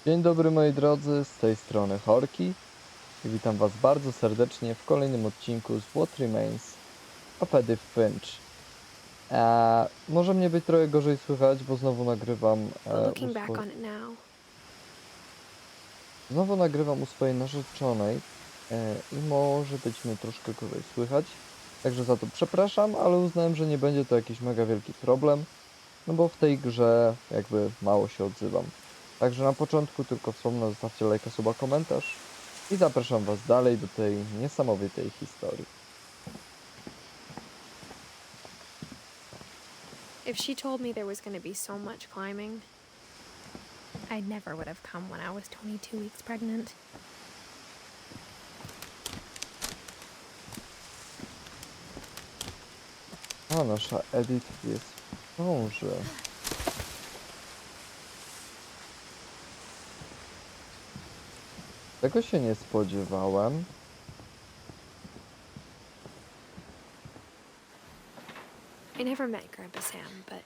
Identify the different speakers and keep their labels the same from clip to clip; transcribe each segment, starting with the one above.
Speaker 1: Dzień dobry moi drodzy, z tej strony Horky i witam was bardzo serdecznie w kolejnym odcinku z What Remains of Edith Finch. Może mnie być trochę gorzej słychać, bo
Speaker 2: Looking back on it now,
Speaker 1: znowu nagrywam u swojej narzeczonej i może być mnie troszkę gorzej słychać. Także za to przepraszam, ale uznałem, że nie będzie to jakiś mega wielki problem, no bo w tej grze jakby mało się odzywam. Także na początku tylko wspomnę, zostawcie lajka, suba, komentarz i zapraszam was dalej do tej niesamowitej historii.
Speaker 2: if she told me there was going to be so much climbing, I never would have come when I was 22 weeks pregnant.
Speaker 1: A nasza Edith jest w ciąży. Tego się nie spodziewałem.
Speaker 2: I never met Grandpa Sam, but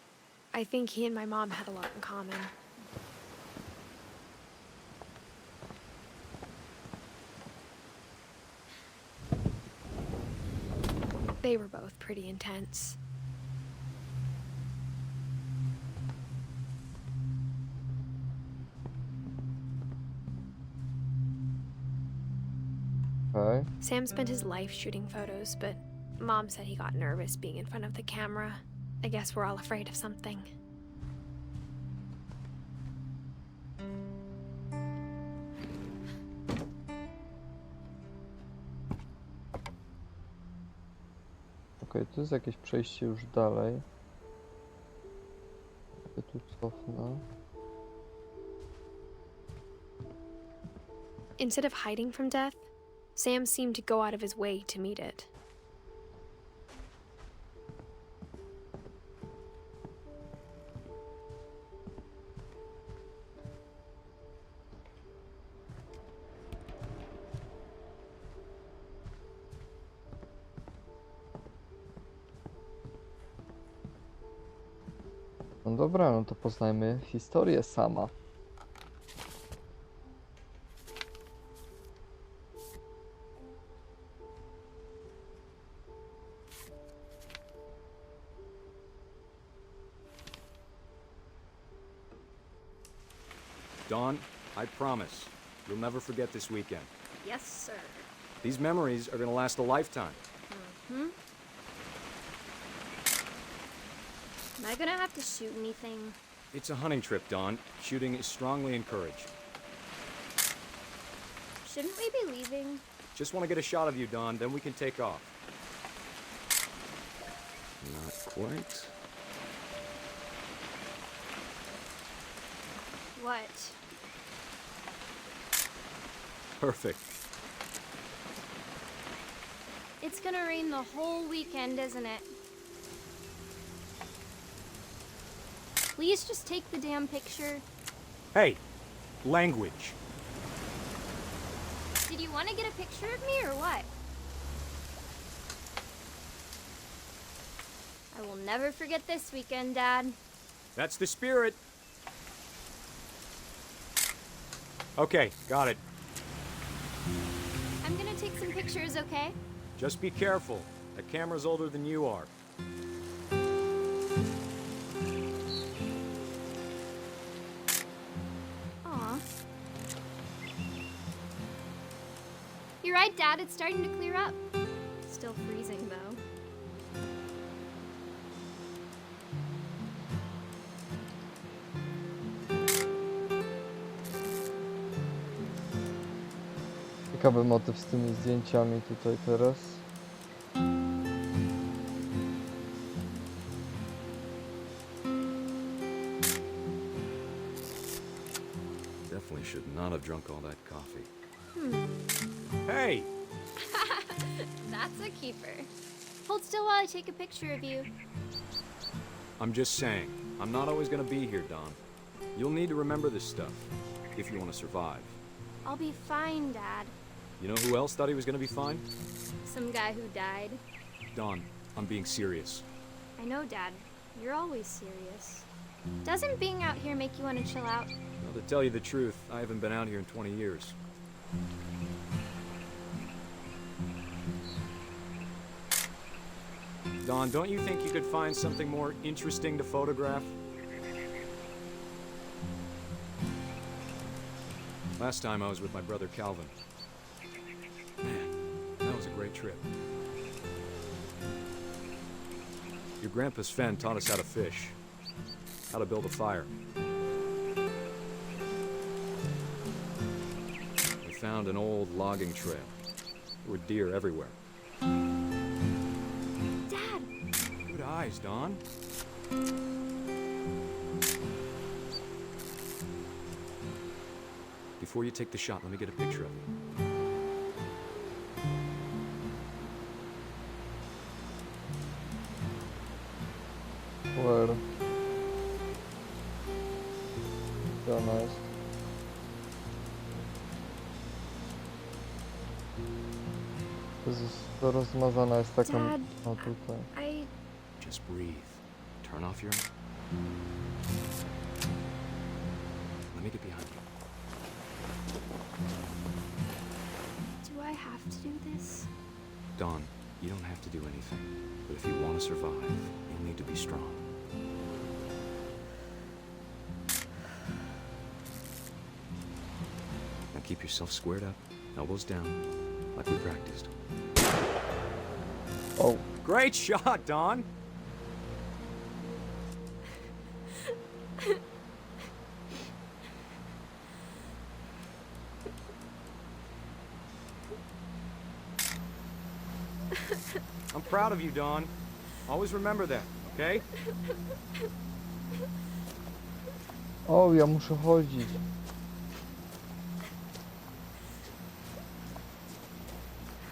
Speaker 2: I think he and my mom had a lot in common. They were both pretty intense.
Speaker 1: Okay.
Speaker 2: Sam spent his life shooting photos, but Mom said he got nervous being in front of the camera. I guess we're all afraid of something.
Speaker 1: Okej, tu jest jakieś przejście już dalej. Ja tu cofnę.
Speaker 2: Instead of hiding from death, Sam seemed to go out of his way to meet it.
Speaker 1: No dobra, no to poznajmy historię sama.
Speaker 3: Dawn, I promise, you'll never forget this weekend.
Speaker 4: Yes, sir.
Speaker 3: These memories are gonna last a lifetime.
Speaker 4: Am I gonna have to shoot anything?
Speaker 3: It's a hunting trip, Dawn. Shooting is strongly encouraged.
Speaker 4: Shouldn't we be leaving?
Speaker 3: Just want to get a shot of you, Dawn, then we can take off. Not quite.
Speaker 4: What?
Speaker 3: Perfect.
Speaker 4: It's gonna rain the whole weekend, isn't it? Please just take the damn picture.
Speaker 3: Hey, language.
Speaker 4: Did you want to get a picture of me or what? I will never forget this weekend, Dad.
Speaker 3: That's the spirit. Okay, got it.
Speaker 4: I'm gonna take some pictures, okay?
Speaker 3: Just be careful. That camera's older than you are.
Speaker 4: Aw. You're right, Dad. It's starting to clear up. Still freezing, though.
Speaker 1: Ciekawy motyw z tymi zdjęciami tutaj teraz.
Speaker 3: Definitely should not have drunk all that coffee. Hey!
Speaker 4: That's a keeper. Hold still while I take a picture of you.
Speaker 3: I'm just saying, I'm not always gonna be here, Dawn. You'll need to remember this stuff, if you want to survive.
Speaker 4: I'll be fine, Dad.
Speaker 3: You know who else thought he was gonna be fine?
Speaker 4: Some guy who died.
Speaker 3: Dawn, I'm being serious.
Speaker 4: I know, Dad. You're always serious. Doesn't being out here make you want to chill out?
Speaker 3: Now to tell you the truth, I haven't been out here in 20 years. Don, don't you think you could find something more interesting to photograph? Last time I was with my brother Calvin. Man, that was a great trip. Your grandpa Sven taught us how to fish, how to build a fire. We found an old logging trail. There were deer everywhere.
Speaker 4: Dad!
Speaker 3: Good eyes, Don. Before you take the shot, let me get a picture of you.
Speaker 1: Where? Gdzie ona jest? Jezus, to rozmazana jest taką...
Speaker 2: Dad,
Speaker 1: O, tutaj.
Speaker 2: I...
Speaker 3: Just breathe. Turn off your... Let me get behind you.
Speaker 4: Do I have to do this?
Speaker 3: Don, you don't have to do anything. But if you want to survive, you'll need to be strong. Now keep yourself squared up, elbows down, like we practiced.
Speaker 1: O,
Speaker 3: Great shot, Don! I'm proud of you, Don. Always remember that, okay?
Speaker 1: o, ja muszę chodzić.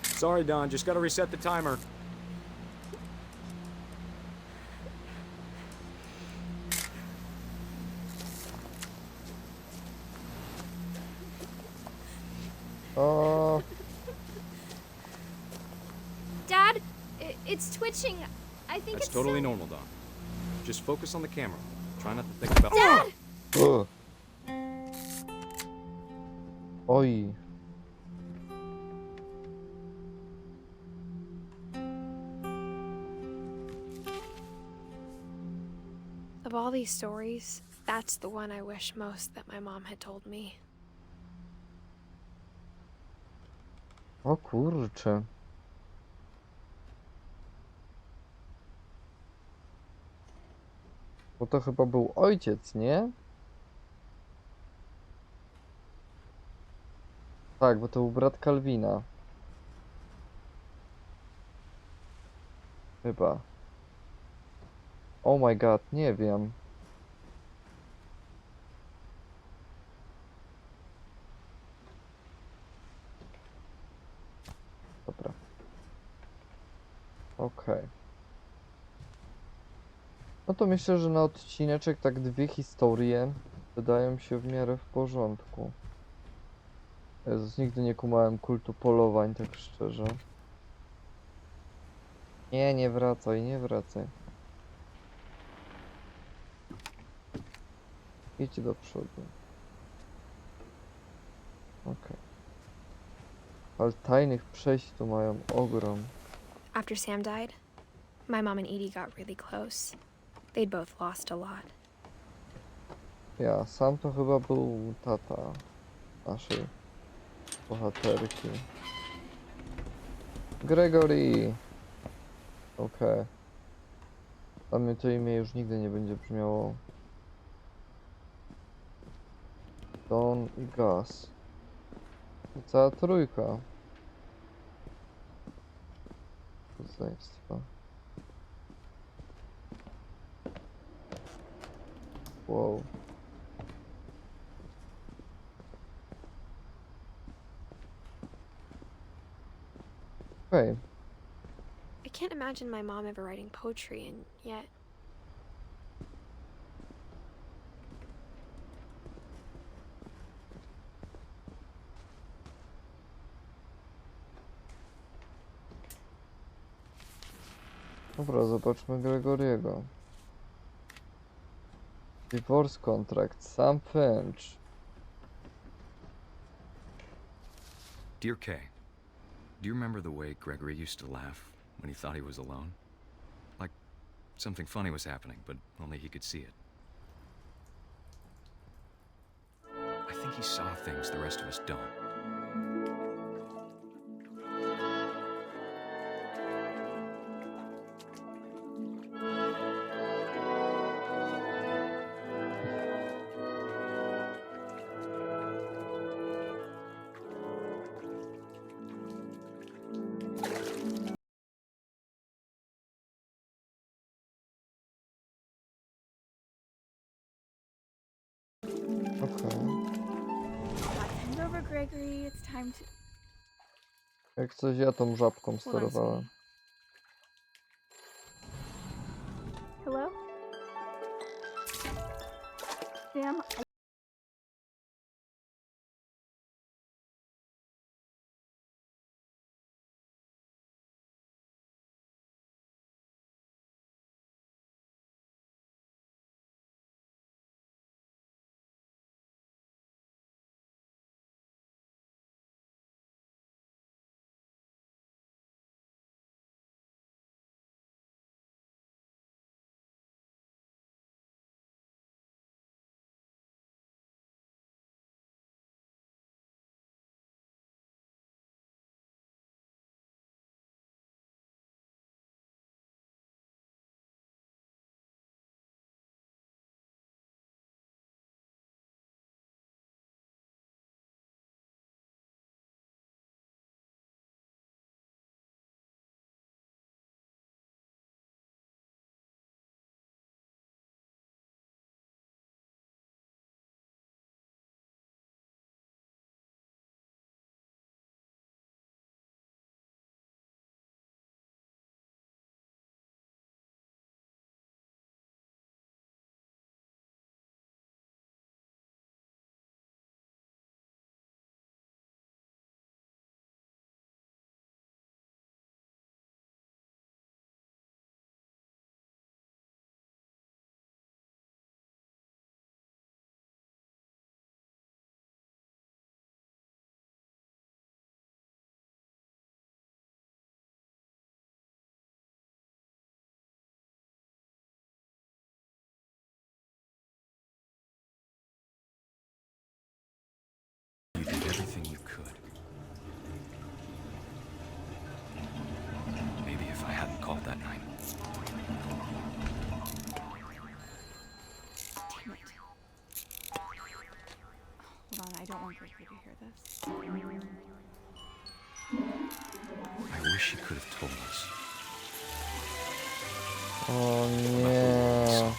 Speaker 3: Sorry, Don. Just gotta reset the timer.
Speaker 1: O,
Speaker 4: Dad, it's twitching. I think
Speaker 3: That's
Speaker 4: it's
Speaker 3: totally
Speaker 4: so...
Speaker 3: normal, Don. Just focus on the camera. Try not to think about...
Speaker 4: Dad!
Speaker 1: o. Oj.
Speaker 2: Of all these stories, that's the one I wish most that my mom had told me.
Speaker 1: O kurczę. Bo to chyba był ojciec, nie? Tak, bo to był brat Kalwina. Chyba. Oh my god, nie wiem. Dobra. Okej. No to myślę, że na odcineczek tak 2 historie wydają się w miarę w porządku. Jezus, nigdy nie kumałem kultu polowań, tak szczerze. Nie, nie wracaj, nie wracaj. Idź do przodu. Okej. Ale tajnych przejść tu mają ogrom.
Speaker 2: After Sam died, my mom and Edie got really close. They'd both lost a lot.
Speaker 1: Ja, sam to chyba był tata naszej bohaterki. Gregory! Okej. Dla mnie to imię już nigdy nie będzie brzmiało. Don i Gus. I cała trójka. Rodzeństwa. Wow. Okej.
Speaker 2: I can't imagine my mom ever writing poetry, and yet...
Speaker 1: Dobra, zobaczmy Gregoriego. Divorce contract, Sam Finch.
Speaker 3: Dear Kay, do you remember the way Gregory used to laugh when he thought he was alone? Like something funny was happening, but only he could see it. I think he saw things the rest of us don't.
Speaker 1: Okej.
Speaker 5: Hand over, Gregory. It's time to.
Speaker 1: Jak coś ja tą żabką
Speaker 5: Hold on,
Speaker 1: sterowałem.
Speaker 5: sweetie. Hello? Sam,
Speaker 3: You did everything you could. Maybe if I hadn't called that night.
Speaker 5: damn it. Hold on, I don't want Gregory to hear this.
Speaker 3: I wish he could have told us.
Speaker 1: O nie.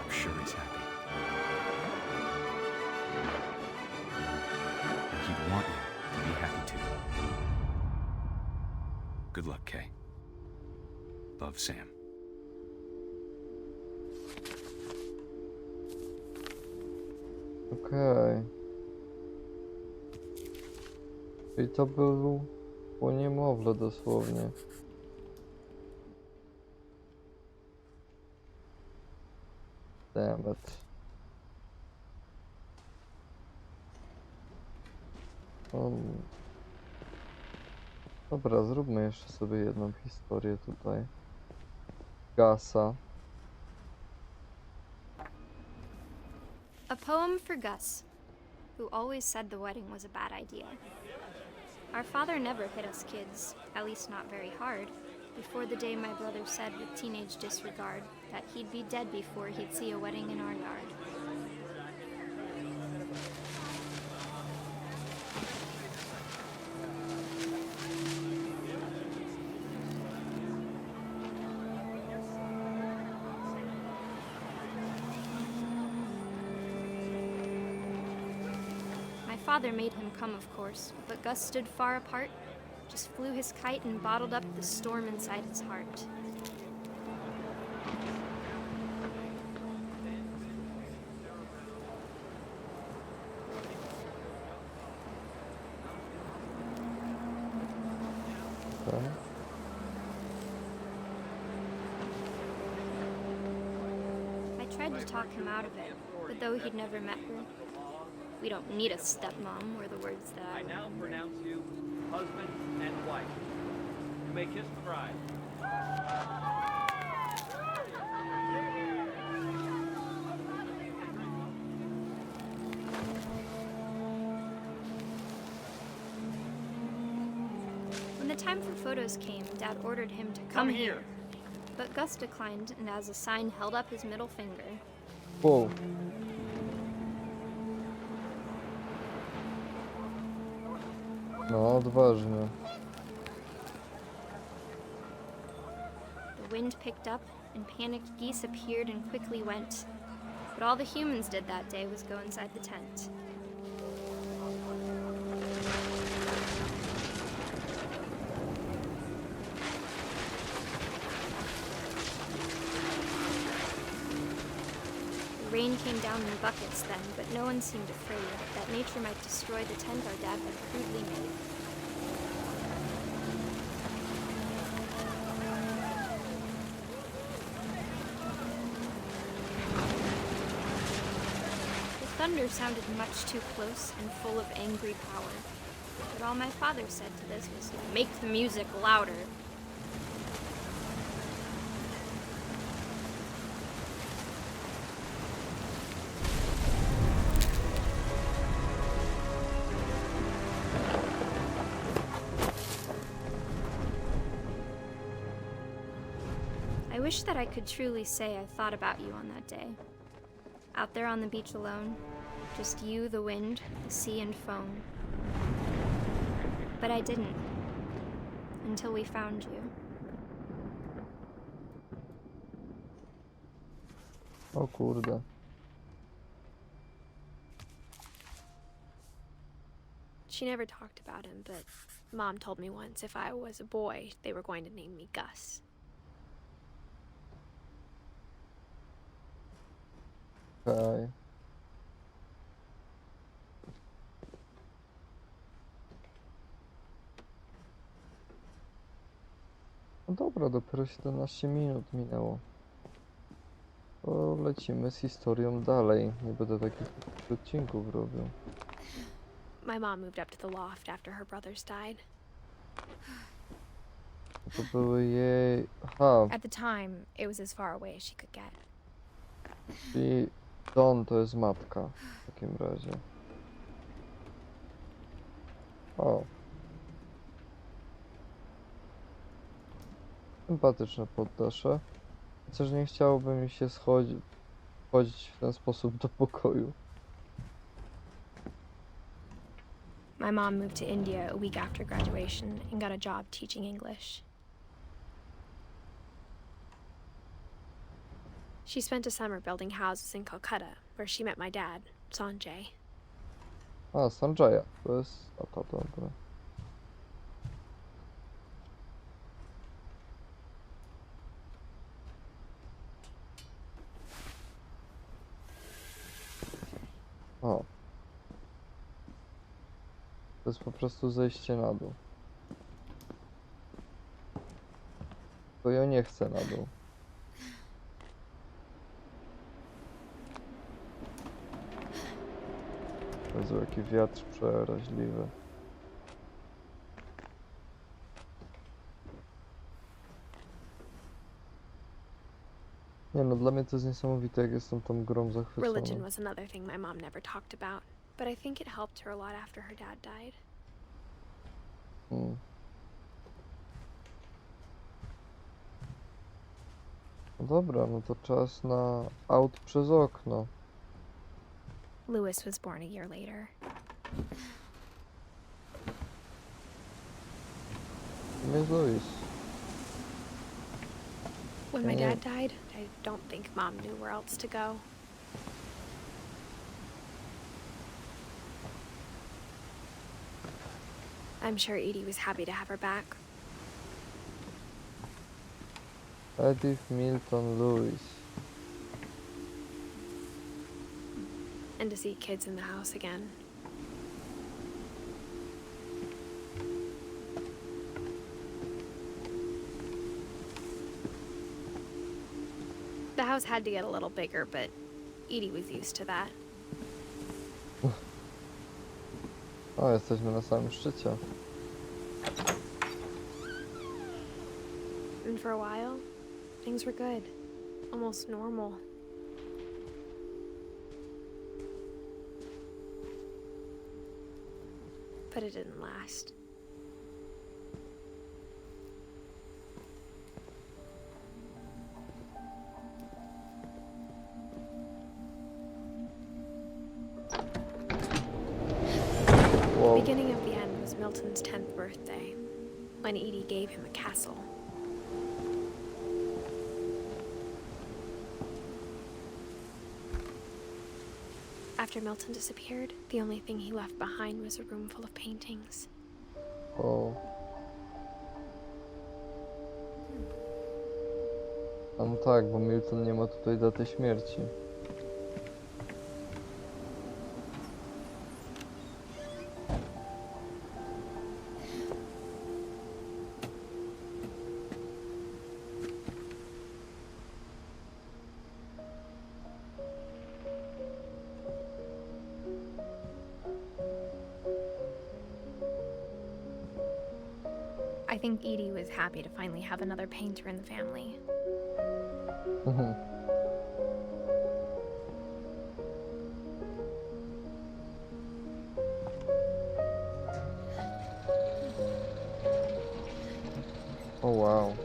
Speaker 3: I'm sure he's happy. And he'd want you to be happy too. Good luck, Kay. Love, Sam.
Speaker 1: Okej. Czyli to było niemowlę dosłownie. Damn it. Dobra, zróbmy jeszcze sobie jedną historię tutaj. Gasa.
Speaker 4: A poem for Gus, who always said the wedding was a bad idea. Our father never hit us kids, at least not very hard, before the day my brother said with teenage disregard that he'd be dead before he'd see a wedding in our yard. father made him come, of course, but Gus stood far apart, just flew his kite and bottled up the storm inside his heart.
Speaker 1: Okay.
Speaker 4: I tried to talk him out of it, but though he'd never met her, we don't need a stepmom, were the words that I
Speaker 6: now
Speaker 4: remember.
Speaker 6: pronounce you husband and wife. You may kiss the bride.
Speaker 4: When the time for photos came, Dad ordered him to come here. But Gus declined and as a sign held up his middle finger.
Speaker 1: Wow. No, odważnie.
Speaker 4: The wind picked up and panicked geese appeared and quickly went. But all the humans did that day was go inside the tent. The rain came down in buckets then, but no one seemed afraid that nature might destroy the tent our dad had crudely made. The thunder sounded much too close and full of angry power. But all my father said to this was, "Make the music louder." I wish that I could truly say I thought about you on that day. Out there on the beach alone, just you, the wind, the sea, and foam. But I didn't. Until we found you.
Speaker 1: O kurde.
Speaker 2: She never talked about him, but Mom told me once if I was a boy, they were going to name me Gus.
Speaker 1: Okej. No dobra, dopiero 17 minut minęło. To lecimy z historią dalej. Nie będę takich odcinków robił.
Speaker 2: My mom moved up to the loft after her brothers died.
Speaker 1: To były jej... Aha,
Speaker 2: At the time, it was as far away as she could get.
Speaker 1: czyli Dawn to jest matka w takim razie. O. Sympatyczne poddasze. Chociaż nie chciałoby mi się wchodzić w ten sposób do pokoju.
Speaker 2: My mom moved to India a week after graduation and got a job teaching English. She spent a summer building houses in Calcutta, where she met my dad, Sanjay.
Speaker 1: A, Sanjaya. To jest... A to dobre. O. To jest po prostu zejście na dół. Bo ja nie chcę na dół. Jezu, jaki wiatr przeraźliwy. Nie no, dla mnie to jest niesamowite, jak jestem tą grą
Speaker 2: Religion
Speaker 1: zachwycony.
Speaker 2: was another thing my mom never talked about, but I think it helped her a lot after her dad died.
Speaker 1: No dobra, no to czas na aut przez okno.
Speaker 2: Lewis was born a year later.
Speaker 1: Kim jest Louis?
Speaker 2: When my
Speaker 1: Yeah.
Speaker 2: dad died, I don't think Mom knew where else to go. I'm sure Edie was happy to have her back.
Speaker 1: Edith Milton Lewis.
Speaker 2: And to see kids in the house again. The house had to get a little bigger, but Edie was used to that.
Speaker 1: O, jesteśmy na samym szczycie.
Speaker 2: And for a while, things were good. Almost normal. But it didn't last.
Speaker 1: Wow.
Speaker 2: Beginning of the end was Milton's 10th birthday, when Edie gave him a castle. After Milton disappeared, the only thing he left behind was a room full of paintings.
Speaker 1: O. A no tak, bo Milton nie ma tutaj daty śmierci.
Speaker 2: I think Edie was happy to finally have another painter in the family.
Speaker 1: Mhm. O wow.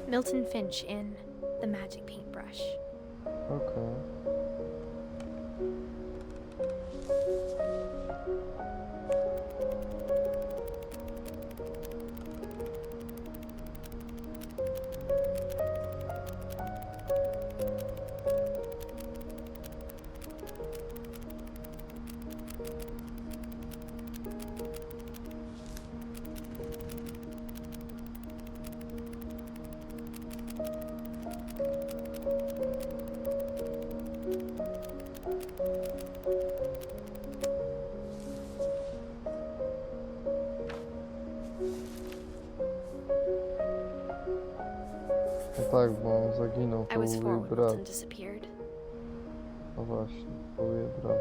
Speaker 2: Milton Finch in The Magic Paintbrush.
Speaker 1: Okej. No tak, bo on zaginął,
Speaker 2: I
Speaker 1: to
Speaker 2: was
Speaker 1: był
Speaker 2: four
Speaker 1: jej
Speaker 2: when
Speaker 1: brat.
Speaker 2: Milton disappeared.
Speaker 1: No właśnie, to był jej brat.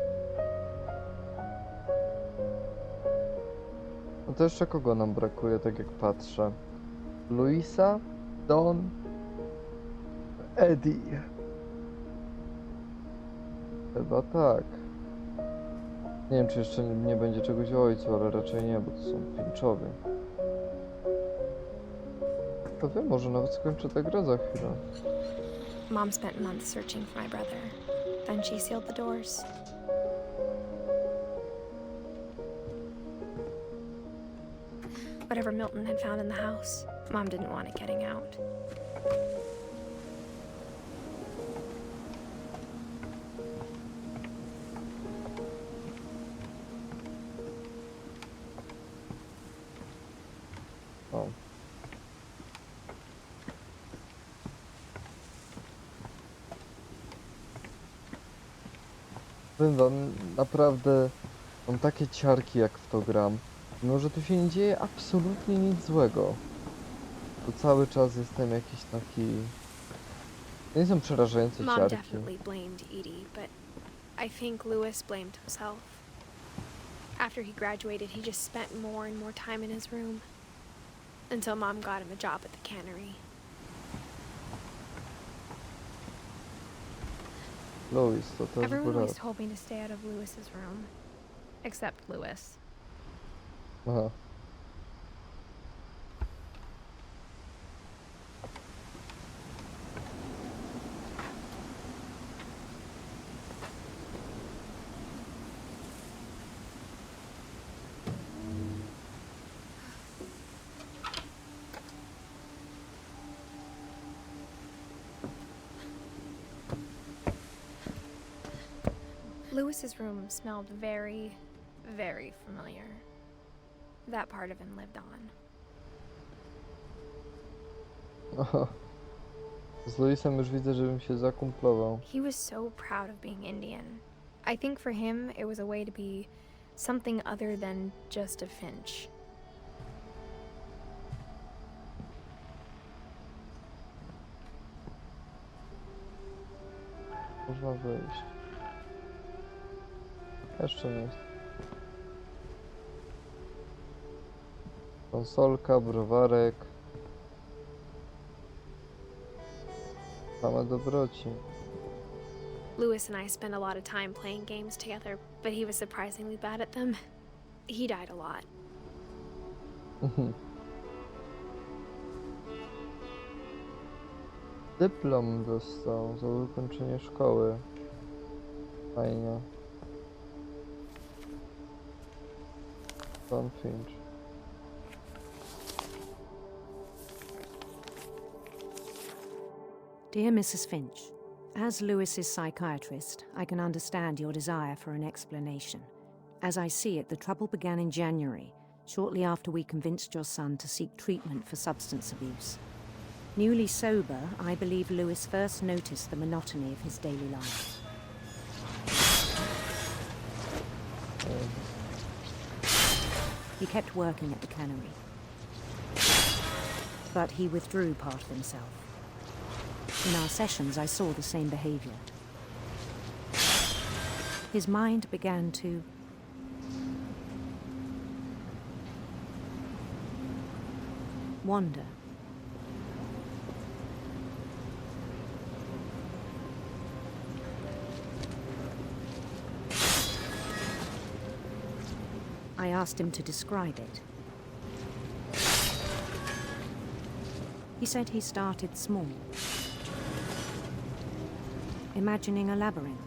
Speaker 1: No to jeszcze kogo nam brakuje, tak jak patrzę? Luisa, Don, Eddie. Chyba tak. Nie wiem, czy jeszcze nie będzie czegoś o ojcu, ale raczej nie, bo to są Finchowie. To wiem, może nawet skończę tę grę za chwilę.
Speaker 2: Mom spent months searching for my brother. Then she sealed the doors. Whatever Milton had found in the house, Mom didn't want it getting out.
Speaker 1: O. Powiem wam, naprawdę mam takie ciarki jak w to gram. Mimo, że tu się nie dzieje absolutnie nic złego. To cały czas jestem jakiś taki... To nie są przerażające
Speaker 2: Mom
Speaker 1: ciarki.
Speaker 2: definitely blamed Edie, but I think Lewis blamed himself. After he graduated, he just spent more and more time in his room. Until Mom got him a job at the cannery.
Speaker 1: Louis, to też
Speaker 2: Everyone
Speaker 1: brat.
Speaker 2: always told me to stay out of Lewis's room. Except Lewis.
Speaker 1: Aha.
Speaker 2: Lewis's room smelled very, very familiar. That part of him lived on.
Speaker 1: Aha. Z Lewisem już widzę, żebym się zakumplował.
Speaker 2: He was so proud of being Indian. I think for him, it was a way to be something other than just a Finch.
Speaker 1: Można wyjść. Jeszcze nie jest. Konsolka, browarek. Same dobroci.
Speaker 2: Lewis and I spent a lot of time playing games together, but he was surprisingly bad at them. He died a lot.
Speaker 1: Dyplom dostał za ukończenie szkoły. Fajnie. Pan Finch.
Speaker 7: Dear Mrs. Finch, as Lewis's psychiatrist, I can understand your desire for an explanation. As I see it, the trouble began in January, shortly after we convinced your son to seek treatment for substance abuse. Newly sober, I believe Lewis first noticed the monotony of his daily life. He kept working at the cannery, but he withdrew part of himself. In our sessions, I saw the same behavior. His mind began to wander. I asked him to describe it. He said he started small, imagining a labyrinth.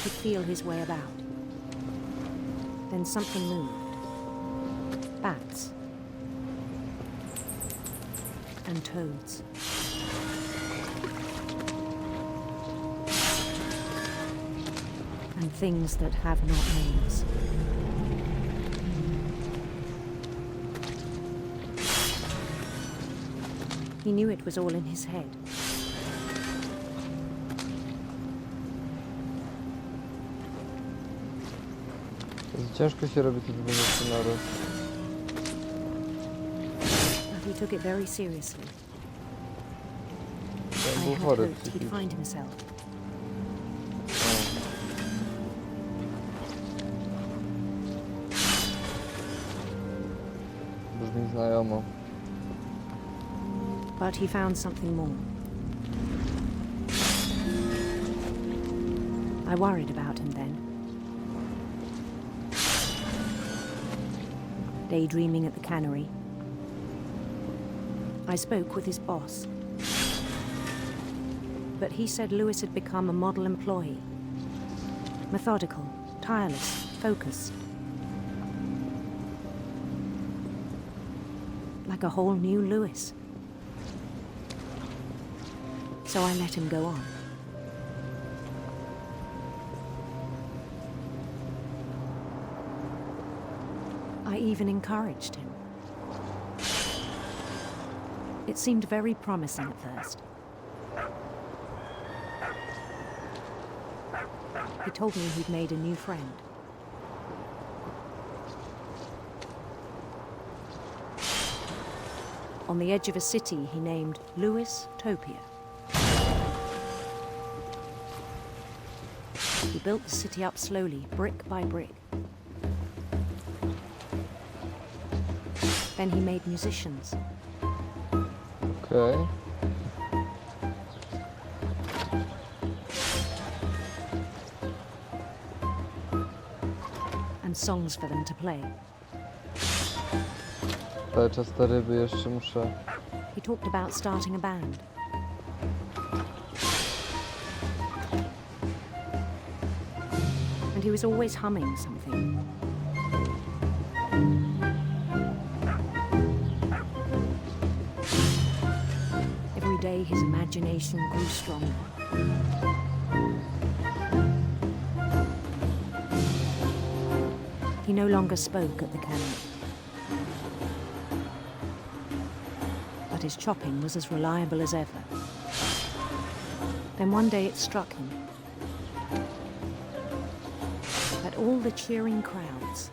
Speaker 7: He'd feel his way about. Then something moved. Bats. And toads. And things that have not names. He knew it was all in his head.
Speaker 1: Ciężko się robi te dwie rzeczy naraz.
Speaker 7: But he took it very seriously.
Speaker 1: On
Speaker 7: I
Speaker 1: był
Speaker 7: had
Speaker 1: chory
Speaker 7: hoped he'd
Speaker 1: psychicznie.
Speaker 7: find himself.
Speaker 1: Brzmi znajomo.
Speaker 7: But he found something more. I worried about him then. Daydreaming at the cannery. I spoke with his boss. But he said Lewis had become a model employee. Methodical, tireless, focused. Like a whole new Lewis. So I let him go on. I even encouraged him. It seemed very promising at first. He told me he'd made a new friend. On the edge of a city he named Lewis Topia. He built the city up slowly, brick by brick. Then he made musicians.
Speaker 1: Okej.
Speaker 7: And songs for them to play.
Speaker 1: Cały czas te ryby jeszcze muszę...
Speaker 7: He talked about starting a band. And he was always humming something. day, his imagination grew stronger. He no longer spoke at the cannery, but his chopping was as reliable as ever. Then one day it struck him that all the cheering crowds,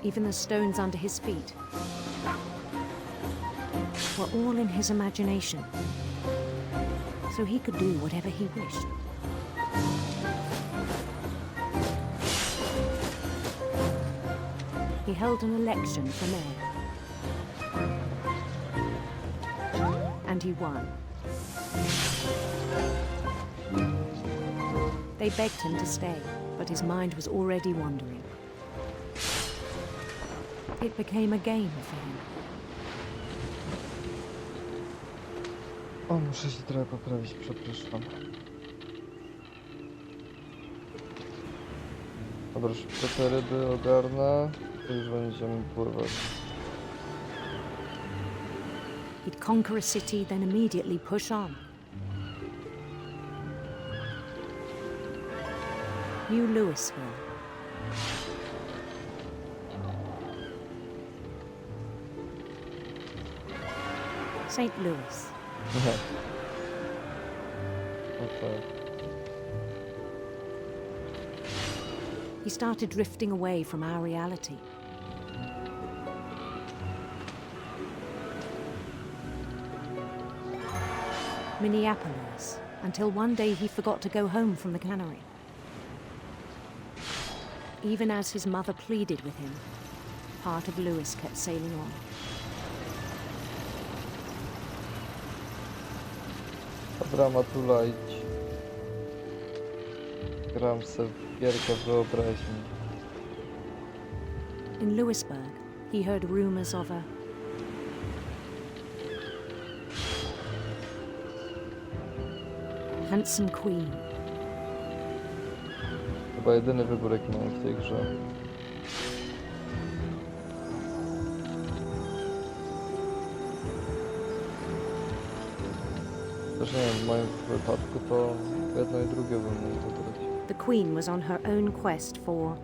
Speaker 7: even the stones under his feet, were all in his imagination, so he could do whatever he wished. He held an election for mayor, and he won. They begged him to stay, but his mind was already wandering. It became a game for him.
Speaker 1: O, muszę się trochę poprawić, przepraszam. Dobra, szybko te ryby ogarnę. To już będziemy pływać.
Speaker 7: He'd conquer a city, then immediately push on. New Louisville. St. Louis.
Speaker 1: Okay.
Speaker 7: He started drifting away from our reality. Minneapolis, until one day he forgot to go home from the cannery. Even as his mother pleaded with him, part of Louis kept sailing on.
Speaker 1: Dobra, Matula, idź. Gram se w gierkę wyobraźni.
Speaker 7: In Louisburg, he heard rumors of a handsome queen.
Speaker 1: Chyba jedyny wybór, jaki mam w tej grze. Też nie wiem, w moim wypadku to jedno i drugie bym mógł wybrać.
Speaker 7: The queen was on her own quest for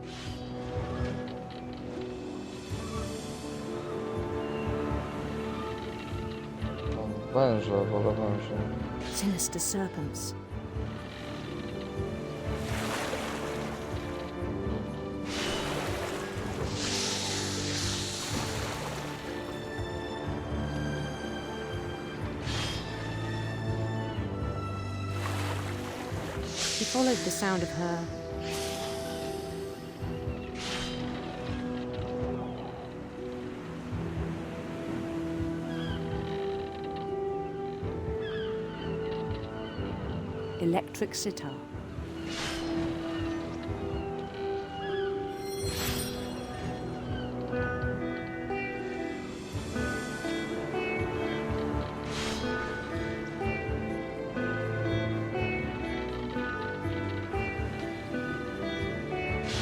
Speaker 1: Węża, wolę węża.
Speaker 7: sinister serpents. He followed the sound of her electric sitar.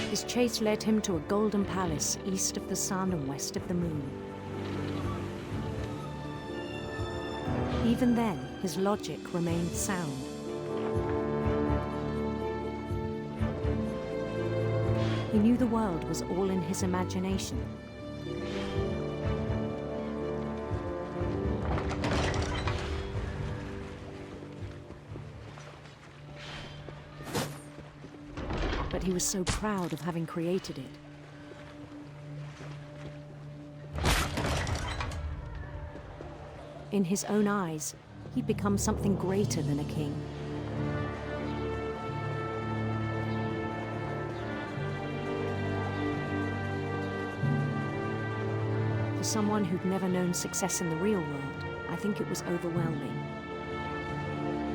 Speaker 7: His chase led him to a golden palace east of the sun and west of the moon. Even then, his logic remained sound. He knew the world was all in his imagination. But he was so proud of having created it. In his own eyes, he'd become something greater than a king. For someone who'd never known success in the real world, I think it was overwhelming.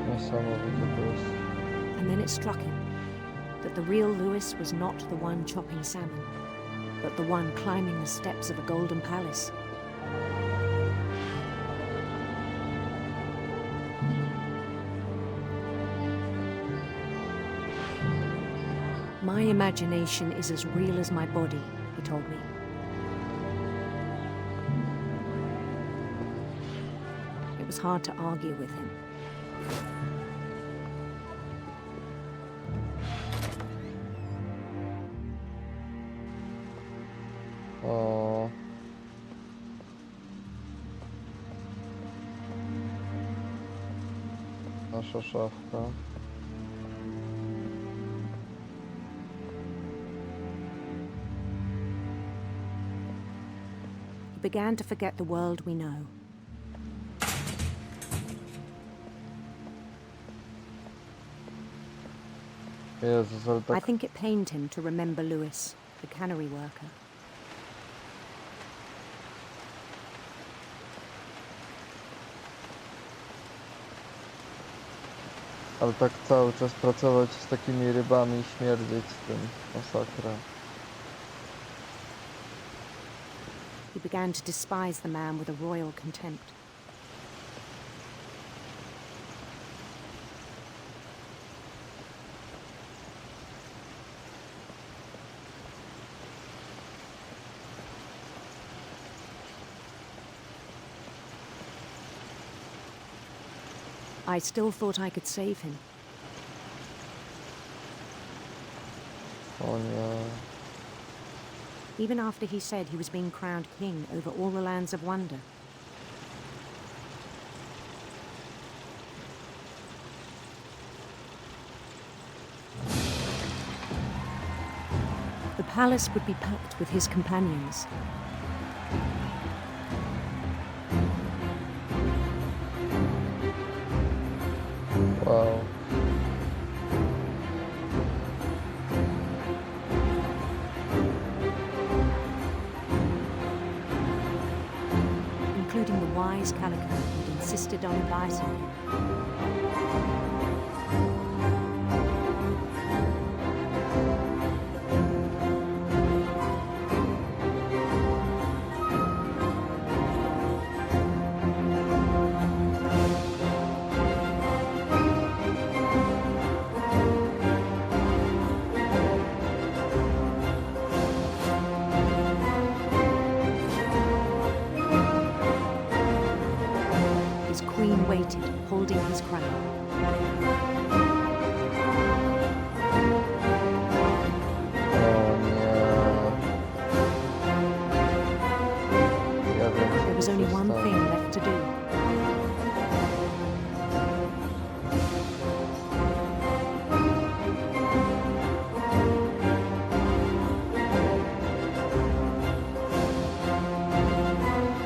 Speaker 1: Niesamowite to jest.
Speaker 7: And then it struck him that the real Louis was not the one chopping salmon, but the one climbing the steps of a golden palace. My imagination is as real as my body, he told me. It was hard to argue with him.
Speaker 1: O. Nasza szafka.
Speaker 7: We began to forget the world we know.
Speaker 1: Jezus, ale
Speaker 7: I
Speaker 1: tak...
Speaker 7: think it pained him to remember Lewis, the cannery worker.
Speaker 1: Ale tak cały czas pracować z takimi rybami i śmierdzieć tym. Masakra.
Speaker 7: He began to despise the man with a royal contempt. I still thought I could save him.
Speaker 1: O nie.
Speaker 7: Even after he said he was being crowned king over all the lands of wonder. The palace would be packed with his companions.
Speaker 1: Wow.
Speaker 7: Including the wise Calico who'd insisted on inviting him. His queen waited, holding his crown.
Speaker 1: O nie. Ja wiem, co
Speaker 7: There was
Speaker 1: tu
Speaker 7: only
Speaker 1: się
Speaker 7: one
Speaker 1: stanie.
Speaker 7: thing left to do.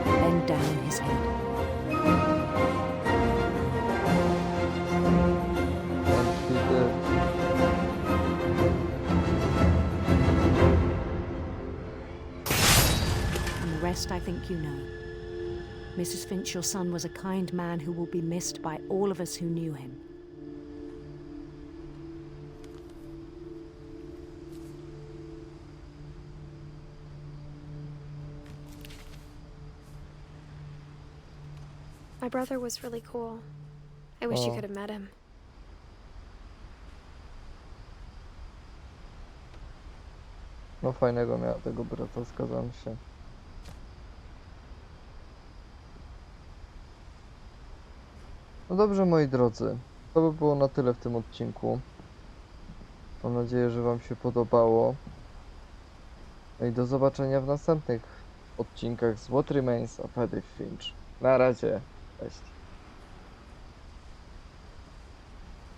Speaker 7: Bend down his head.
Speaker 1: Właściwie
Speaker 7: And the rest I think you know. Mrs. Finch, your son was a kind man who will be missed by all of us who knew him.
Speaker 2: My brother was really cool. I wish you
Speaker 1: Oh.
Speaker 2: could have met him.
Speaker 1: no fajnego miała tego brata, zgadzam się. No dobrze, moi drodzy, to by było na tyle w tym odcinku. Mam nadzieję, że wam się podobało. No i do zobaczenia w następnych odcinkach z What Remains of Edith Finch. Na razie, cześć.